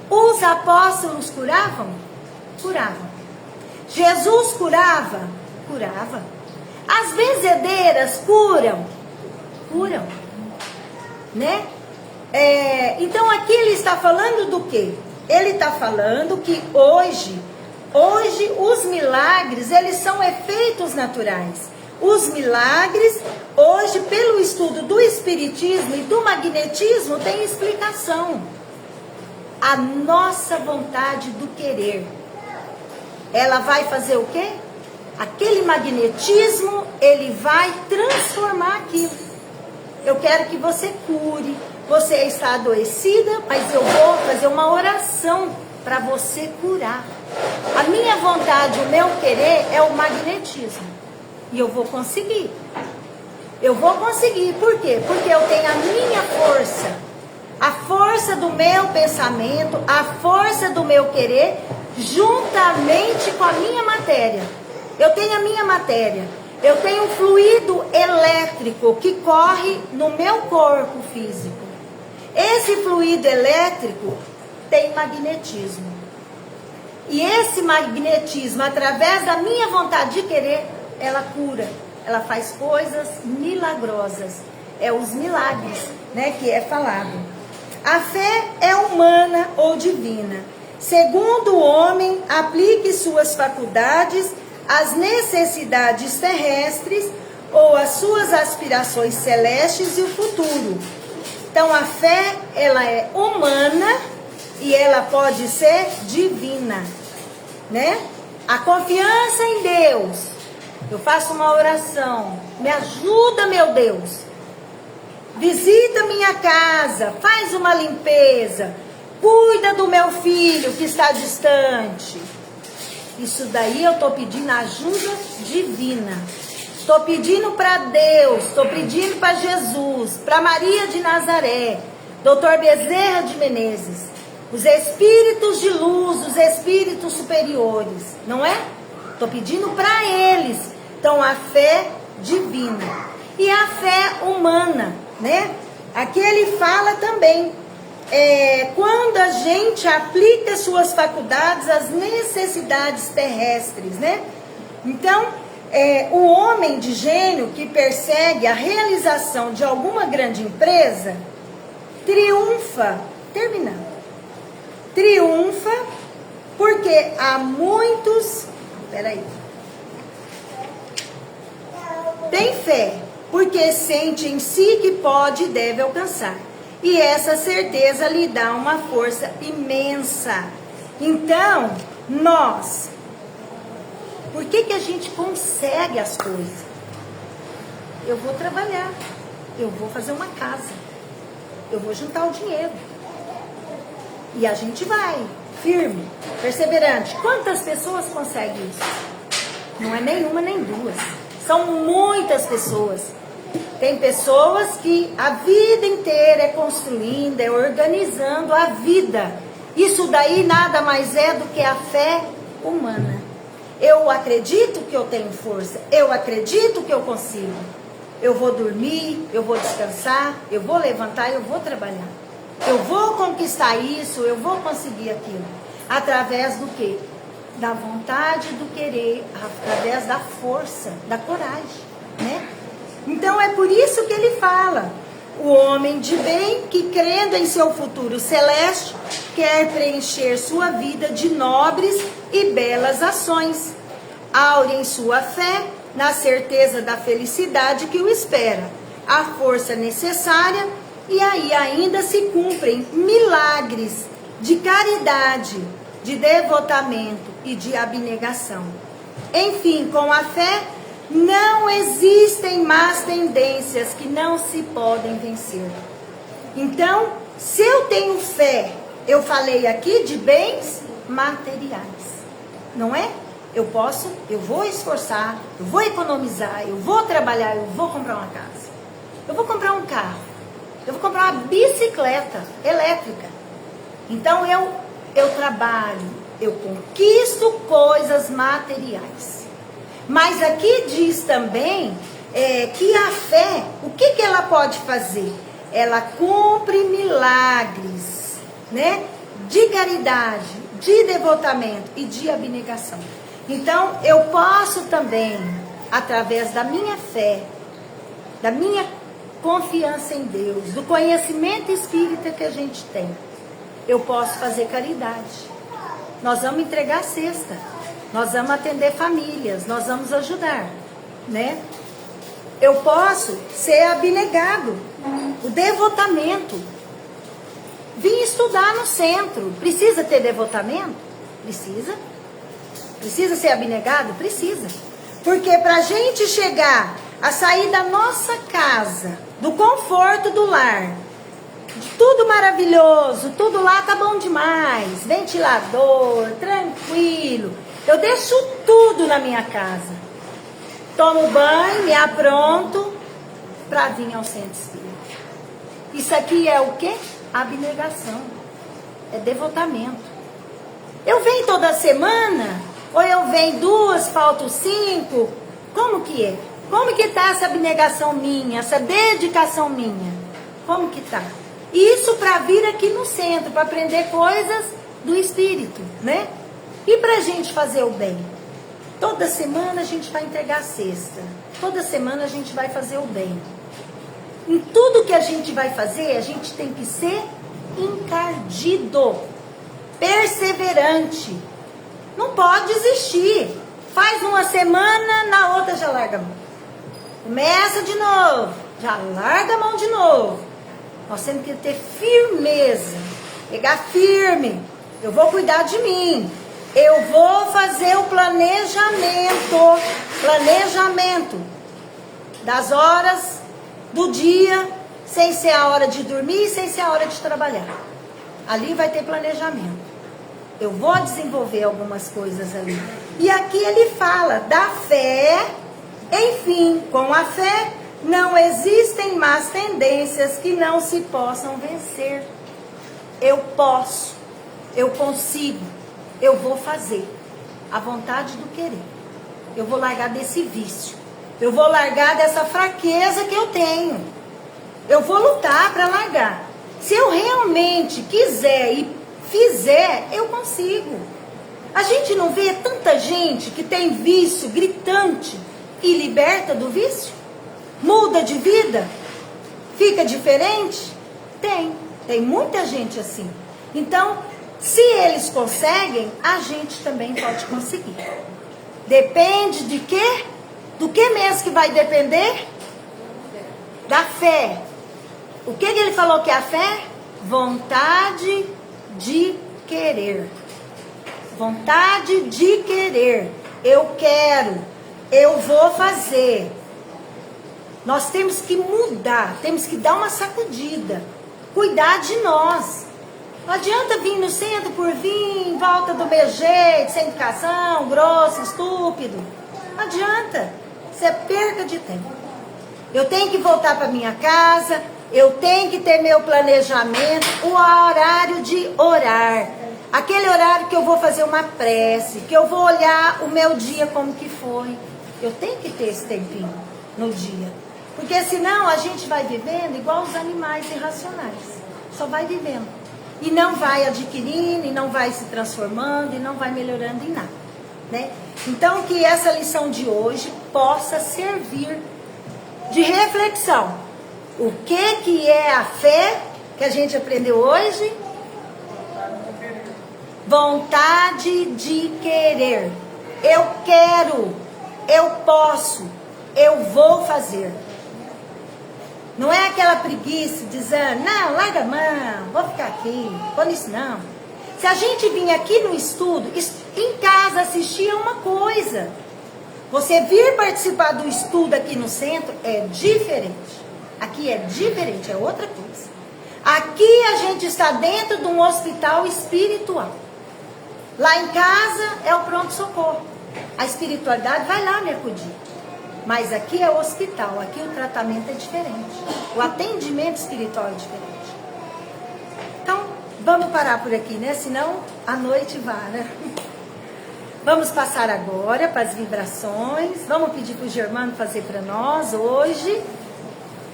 Os apóstolos curavam? Curavam. Jesus curava? Curava. As benzedeiras curam? Curam. Né? Então aqui ele está falando do quê? Ele está falando que hoje os milagres, eles são efeitos naturais. Os milagres, hoje, pelo estudo do Espiritismo e do magnetismo, tem explicação. A nossa vontade do querer, ela vai fazer o quê? Aquele magnetismo, ele vai transformar aquilo. Eu quero que você cure. Você está adoecida, mas eu vou fazer uma oração para você curar. A minha vontade, o meu querer é o magnetismo. E eu vou conseguir. Eu vou conseguir. Por quê? Porque eu tenho a minha força. A força do meu pensamento, a força do meu querer, juntamente com a minha matéria. Eu tenho a minha matéria. Eu tenho um fluido elétrico que corre no meu corpo físico. Esse fluido elétrico tem magnetismo. E esse magnetismo, através da minha vontade de querer, ela cura. Ela faz coisas milagrosas. É os milagres, né, que é falado. A fé é humana ou divina. Segundo o homem, aplique suas faculdades às necessidades terrestres ou às suas aspirações celestes e o futuro. Então a fé, ela é humana e ela pode ser divina, né? A confiança em Deus Eu faço uma oração. Me ajuda, meu Deus. Visita minha casa, faz uma limpeza. Cuida do meu filho que está distante. Isso daí eu estou pedindo ajuda divina. Estou pedindo para Deus, estou pedindo para Jesus, para Maria de Nazaré, Dr. Bezerra de Menezes, os espíritos de luz, os espíritos superiores, não é? Estou pedindo para eles. Então, a fé divina e a fé humana, né? Aqui ele fala também, quando a gente aplica suas faculdades às necessidades terrestres, né? Então, o homem de gênio que persegue a realização de alguma grande empresa, triunfa, terminando, triunfa porque há muitos, tem fé, porque sente em si que pode e deve alcançar. E essa certeza lhe dá uma força imensa. Então, nós, por que a gente consegue as coisas? Eu vou trabalhar, eu vou fazer uma casa, eu vou juntar o dinheiro. E a gente vai, firme, perseverante. Quantas pessoas conseguem isso? Não é nenhuma nem duas. São muitas pessoas. Tem pessoas que a vida inteira é construindo, é organizando a vida. Isso daí nada mais é do que a fé humana. Eu acredito que eu tenho força, eu acredito que eu consigo. Eu vou dormir, eu vou descansar, eu vou levantar, eu vou trabalhar. Eu vou conquistar isso, eu vou conseguir aquilo. Através do quê? Da vontade, do querer, através da força, da coragem, né? Então é por isso que ele fala, o homem de bem que crendo em seu futuro celeste, quer preencher sua vida de nobres e belas ações, aure em sua fé, na certeza da felicidade que o espera, a força necessária, e aí ainda se cumprem milagres de caridade, de devotamento e de abnegação. Enfim, com a fé, não existem más tendências que não se podem vencer. Então, se eu tenho fé, eu falei aqui de bens materiais, não é? Eu vou esforçar, eu vou economizar, eu vou trabalhar, eu vou comprar uma casa, eu vou comprar um carro, eu vou comprar uma bicicleta elétrica. Então, eu trabalho, eu conquisto coisas materiais. Mas aqui diz também que a fé, o que ela pode fazer? Ela cumpre milagres, né? De caridade, de devotamento e de abnegação. Então, eu posso também, através da minha fé, da minha confiança em Deus, do conhecimento espírita que a gente tem, eu posso fazer caridade. Nós vamos entregar a cesta. Nós vamos atender famílias, nós vamos ajudar, né? Eu posso ser abnegado, o devotamento. Vim estudar no centro, precisa ter devotamento? Precisa. Precisa ser abnegado? Precisa. Porque para a gente chegar a sair da nossa casa, do conforto do lar, de tudo maravilhoso, tudo lá tá bom demais, ventilador, tranquilo. Eu deixo tudo na minha casa. Tomo banho, me apronto para vir ao centro espírita. Isso aqui é o quê? Abnegação. É devotamento. Eu venho toda semana, ou eu venho 2, falto 5. Como que é? Como que tá essa abnegação minha, essa dedicação minha? Como que tá? Isso para vir aqui no centro, para aprender coisas do espírito, né? E para a gente fazer o bem? Toda semana a gente vai entregar a cesta. Toda semana a gente vai fazer o bem. Em tudo que a gente vai fazer, a gente tem que ser encardido, perseverante. Não pode desistir. Faz uma semana, na outra já larga a mão. Começa de novo, já larga a mão de novo. Nós temos que ter firmeza. Pegar firme. Eu vou cuidar de mim. Eu vou fazer o planejamento das horas do dia, sem ser a hora de dormir, sem ser a hora de trabalhar. Ali vai ter planejamento. Eu vou desenvolver algumas coisas ali. E aqui ele fala da fé, enfim, com a fé não existem más tendências que não se possam vencer. Eu posso, eu consigo, eu vou fazer. A vontade do querer. Eu vou largar desse vício. Eu vou largar dessa fraqueza que eu tenho. Eu vou lutar para largar. Se eu realmente quiser e fizer, eu consigo. A gente não vê tanta gente que tem vício gritante e liberta do vício? Muda de vida? Fica diferente? Tem muita gente assim. Então, se eles conseguem, a gente também pode conseguir. Depende de quê? Do que mesmo que vai depender? Da fé. O que ele falou que é a fé? Vontade de querer. Vontade de querer. Eu quero. Eu vou fazer. Nós temos que mudar. Temos que dar uma sacudida. Cuidar de nós. Não adianta vir no centro por vir, em volta do meu jeito, sem educação, grosso, estúpido. Não adianta. Isso é perda de tempo. Eu tenho que voltar para minha casa. Eu tenho que ter meu planejamento, o horário de orar. Aquele horário que eu vou fazer uma prece, que eu vou olhar o meu dia como que foi. Eu tenho que ter esse tempinho no dia. Porque senão a gente vai vivendo igual os animais irracionais. Só vai vivendo. E não vai adquirindo, e não vai se transformando, e não vai melhorando em nada. Né? Então que essa lição de hoje possa servir de reflexão. O que é a fé que a gente aprendeu hoje? Vontade de querer. Eu quero, eu posso, eu vou fazer. Não é aquela preguiça dizendo, não, larga a mão, vou ficar aqui, vou nisso não. Se a gente vir aqui no estudo, em casa assistir a uma coisa. Você vir participar do estudo aqui no centro é diferente. Aqui é diferente, é outra coisa. Aqui a gente está dentro de um hospital espiritual. Lá em casa é o pronto-socorro. A espiritualidade vai lá me acudir. Mas aqui é o hospital, aqui o tratamento é diferente. O atendimento espiritual é diferente. Então, vamos parar por aqui, né? Senão a noite vara. Vamos passar agora para as vibrações. Vamos pedir para o Germano fazer para nós hoje.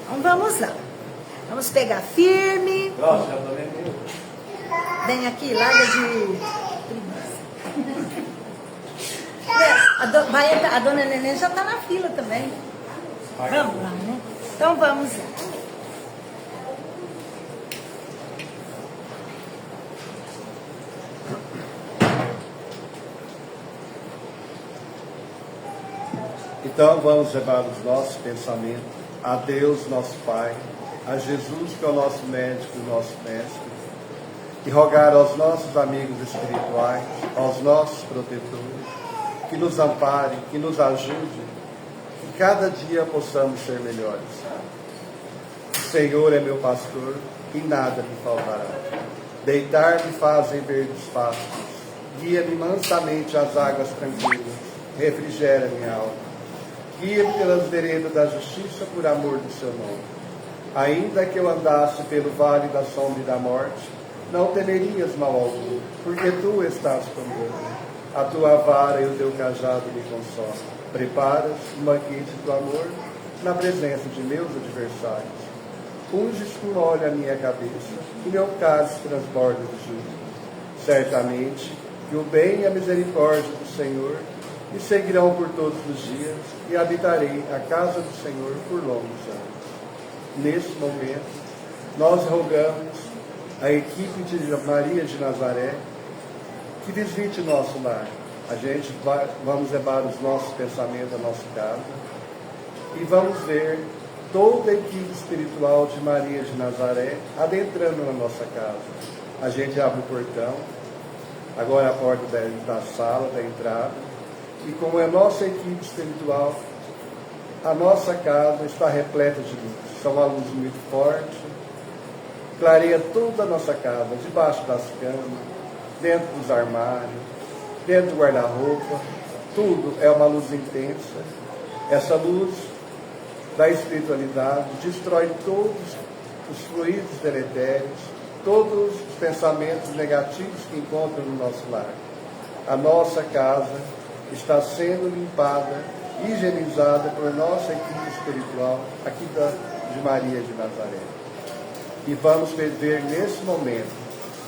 Então vamos lá. Vamos pegar firme. Vem aqui, larga de preguiça. A dona Neném já está na fila também. Vamos lá, né? Então vamos lá. Então vamos levar os nossos pensamentos a Deus, nosso Pai, a Jesus, que é o nosso médico e o nosso mestre, e rogar aos nossos amigos espirituais, aos nossos protetores, que nos amparem, que nos ajudem, que cada dia possamos ser melhores. O Senhor é meu pastor e nada me faltará. Deitar-me faz em verdes pastos, guia-me mansamente às águas tranquilas, refrigera minha alma. Guia-me pelas veredas da justiça por amor do seu nome. Ainda que eu andasse pelo vale da sombra e da morte, não temerias mal algum, porque tu estás comigo. A tua vara e o teu cajado me consolam. Preparas um banquete do amor na presença de meus adversários. Unges com óleo a minha cabeça, e meu cálice transborda de júbilo. Certamente que o bem e a misericórdia do Senhor me seguirão por todos os dias, e habitarei a casa do Senhor por longos anos. Nesse momento, nós rogamos a equipe de Maria de Nazaré que visite nosso lar. A gente vamos levar os nossos pensamentos à nossa casa e vamos ver toda a equipe espiritual de Maria de Nazaré adentrando na nossa casa. A gente abre o portão agora a porta da sala, da entrada. E como é nossa equipe espiritual, a nossa casa está repleta de luz. São uma luz muito forte, clareia toda a nossa casa, debaixo das camas, dentro dos armários, dentro do guarda-roupa. Tudo é uma luz intensa. Essa luz da espiritualidade destrói todos os fluidos deletérios, todos os pensamentos negativos que encontram no nosso lar. A nossa casa está sendo limpada, higienizada por nossa equipe espiritual, aqui de Maria de Nazaré. E vamos ver nesse momento,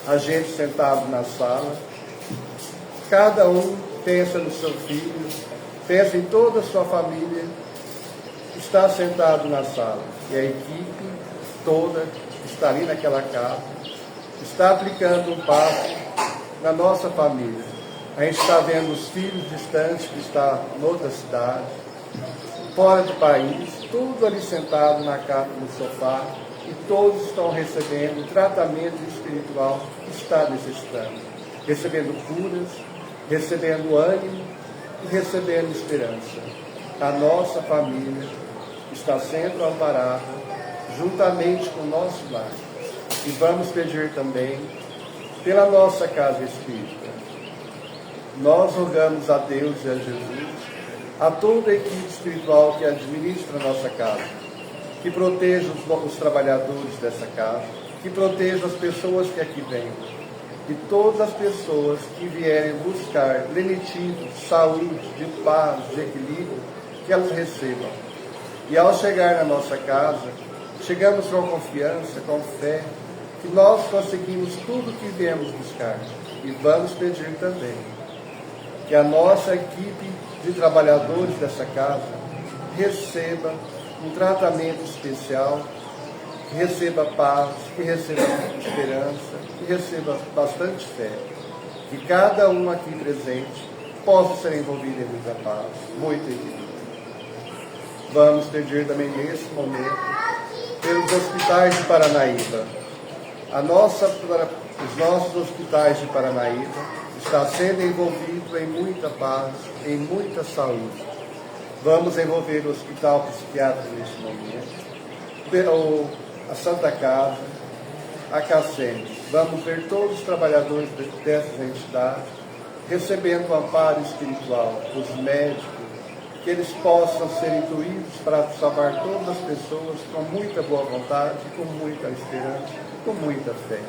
a gente sentado na sala, cada um pensa no seu filho, pensa em toda a sua família, está sentado na sala. E a equipe toda está ali naquela casa, está aplicando um passo na nossa família. A gente está vendo os filhos distantes que estão em outra cidade, fora do país, tudo ali sentado na cama, no sofá, e todos estão recebendo o tratamento espiritual que está necessitando, recebendo curas, recebendo ânimo e recebendo esperança. A nossa família está sendo amparada juntamente com o nosso lar. E vamos pedir também pela nossa casa espírita. Nós rogamos a Deus e a Jesus, a toda a equipe espiritual que administra a nossa casa, que proteja os trabalhadores dessa casa, que proteja as pessoas que aqui vêm, e todas as pessoas que vierem buscar plenitude, saúde, de paz, de equilíbrio, que elas recebam. E ao chegar na nossa casa, chegamos com confiança, com fé, que nós conseguimos tudo o que viemos buscar. E vamos pedir também que a nossa equipe de trabalhadores dessa casa receba um tratamento especial, que receba paz, que receba esperança, que receba bastante fé. Que cada um aqui presente possa ser envolvido em muita paz, muito equilíbrio. Vamos pedir também nesse momento pelos hospitais de Paranaíba. Os nossos hospitais de Paranaíba está sendo envolvido em muita paz, em muita saúde. Vamos envolver o Hospital Psiquiátrico neste momento, a Santa Casa, a CACEM. Vamos ver todos os trabalhadores dessas entidades recebendo o amparo espiritual, os médicos, que eles possam ser intuídos para salvar todas as pessoas com muita boa vontade, com muita esperança, com muita fé.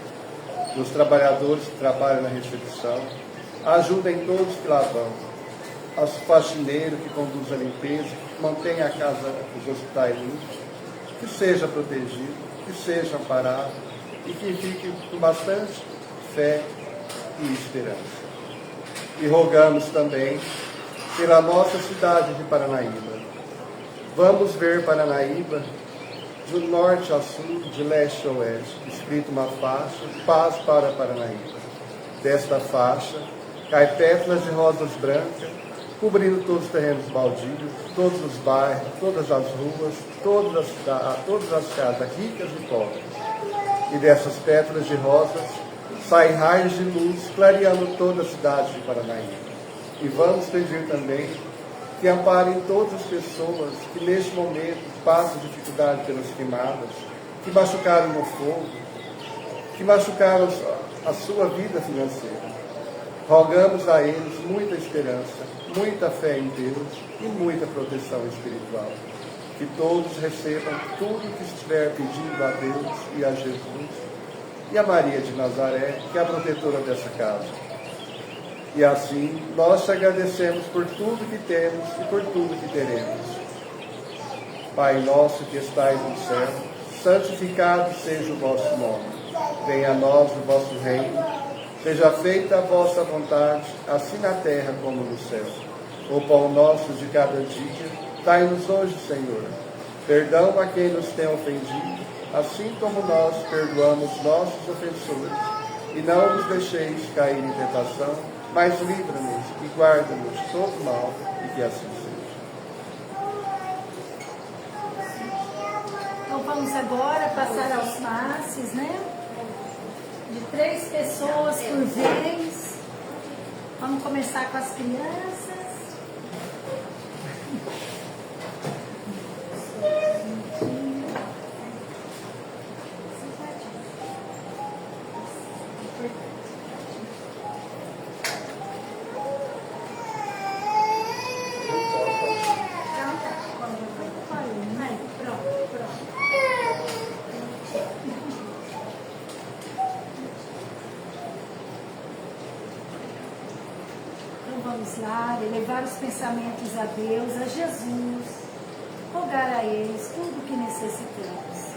Os trabalhadores que trabalham na recepção, ajudem todos que lá vão. Aos faxineiros que conduzem a limpeza, que mantêm a casa, os hospitais limpos, que seja protegido, que seja amparado e que fique com bastante fé e esperança. E rogamos também pela nossa cidade de Paranaíba. Vamos ver Paranaíba do norte a sul, de leste a oeste, escrito uma faixa, paz para Paranaíba. Desta faixa, cai pétalas de rosas brancas, cobrindo todos os terrenos baldios, todos os bairros, todas as ruas, todas as casas, ricas e pobres. E dessas pétalas de rosas, saem raios de luz, clareando toda a cidade de Paranaíba. E vamos pedir também que amparem todas as pessoas que neste momento passam dificuldade pelas queimadas, que machucaram no fogo, que machucaram a sua vida financeira. Rogamos a eles muita esperança, muita fé em Deus e muita proteção espiritual. Que todos recebam tudo o que estiver pedindo a Deus e a Jesus e a Maria de Nazaré, que é a protetora dessa casa. E assim, nós te agradecemos por tudo que temos e por tudo que teremos. Pai nosso que estais no céu, santificado seja o vosso nome. Venha a nós o vosso reino. Seja feita a vossa vontade, assim na terra como no céu. O pão nosso de cada dia, dai-nos hoje, Senhor. Perdão a quem nos tem ofendido, assim como nós perdoamos nossos ofensores. E não nos deixeis cair em tentação, mas livra-nos e guarda-nos de todo mal, e que assim seja. Então vamos agora passar aos passes, né? De 3 pessoas por vez. Vamos começar com as crianças. Então vamos lá, elevar os pensamentos a Deus, a Jesus, rogar a eles tudo o que necessitamos.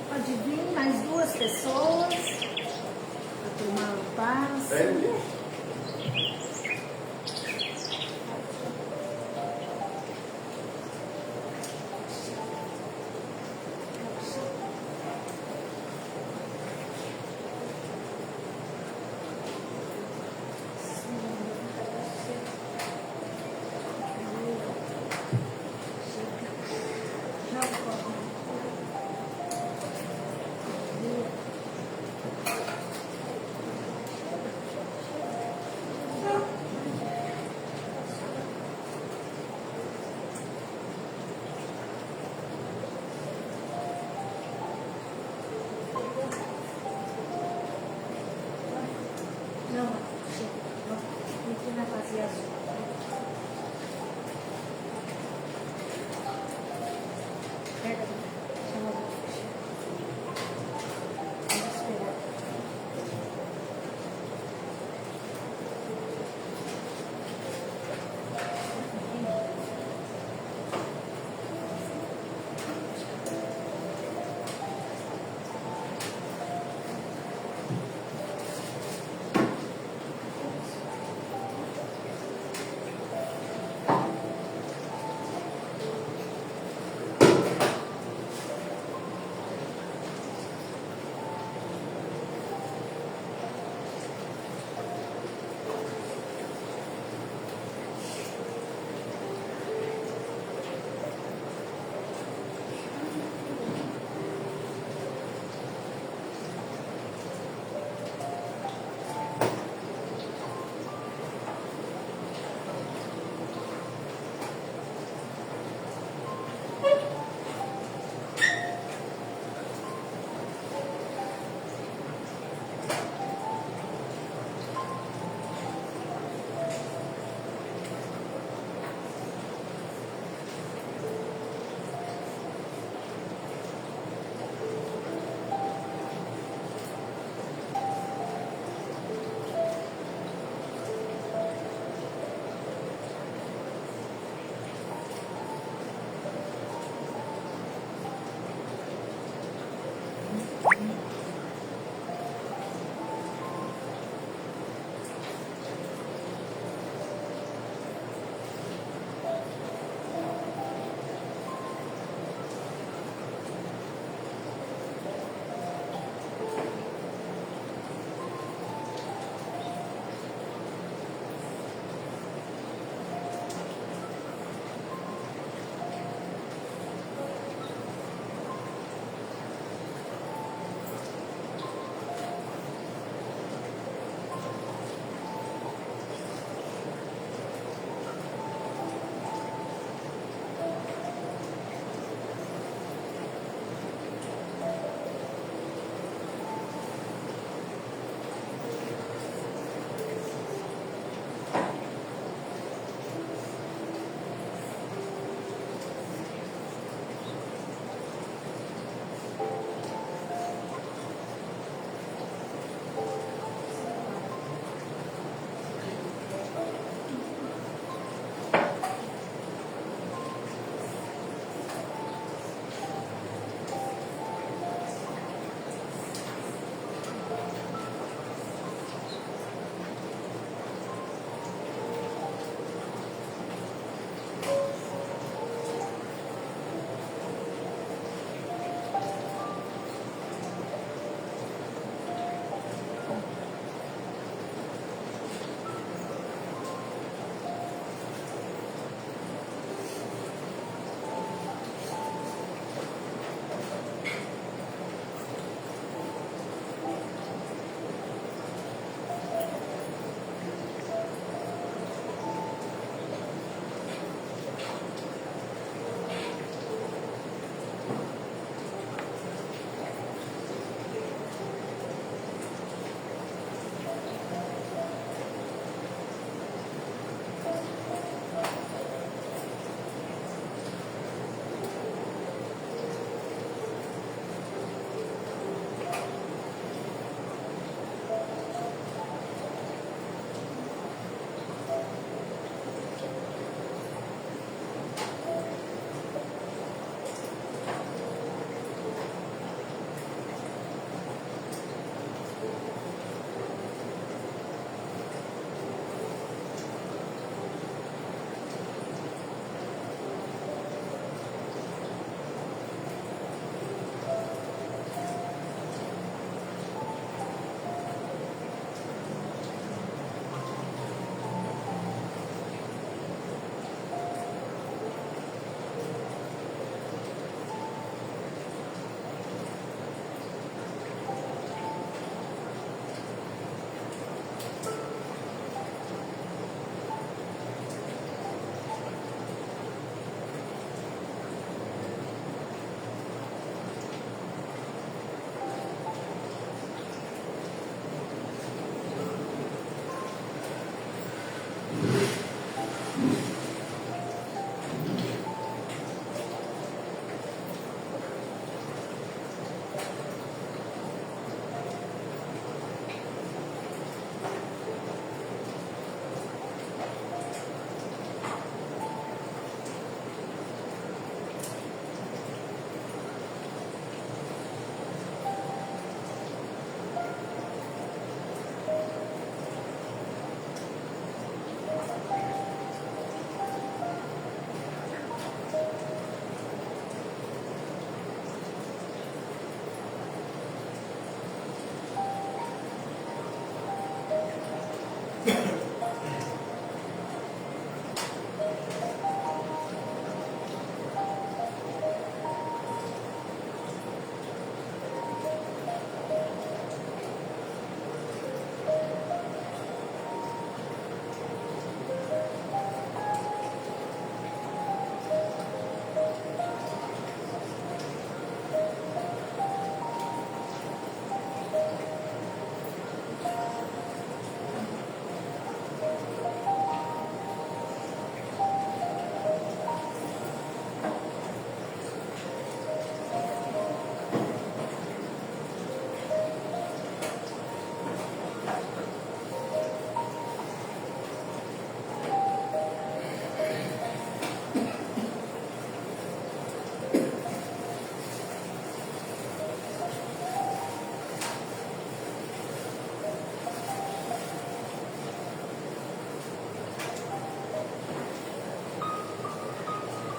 Pode vir mais 2 pessoas para tomar o passe.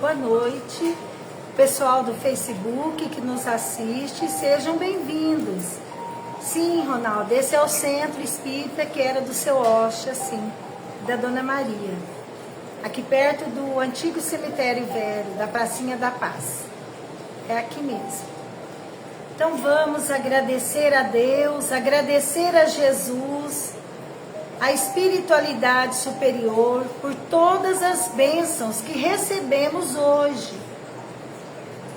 Boa noite, pessoal do Facebook que nos assiste, sejam bem-vindos. Sim, Ronaldo, esse é o Centro Espírita que era do seu Osha, sim, da Dona Maria. Aqui perto do antigo cemitério velho, da Pracinha da Paz. É aqui mesmo. Então vamos agradecer a Deus, agradecer a Jesus, a espiritualidade superior, por todas as bênçãos que recebemos hoje.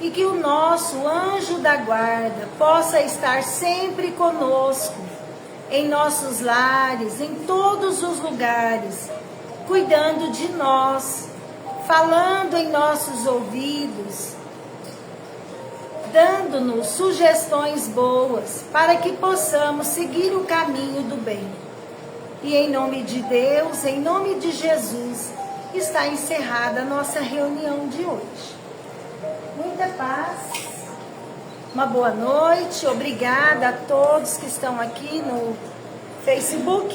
E que o nosso anjo da guarda possa estar sempre conosco, em nossos lares, em todos os lugares, cuidando de nós, falando em nossos ouvidos, dando-nos sugestões boas para que possamos seguir o caminho do bem. E em nome de Deus, em nome de Jesus, está encerrada a nossa reunião de hoje. Muita paz, uma boa noite, obrigada a todos que estão aqui no Facebook.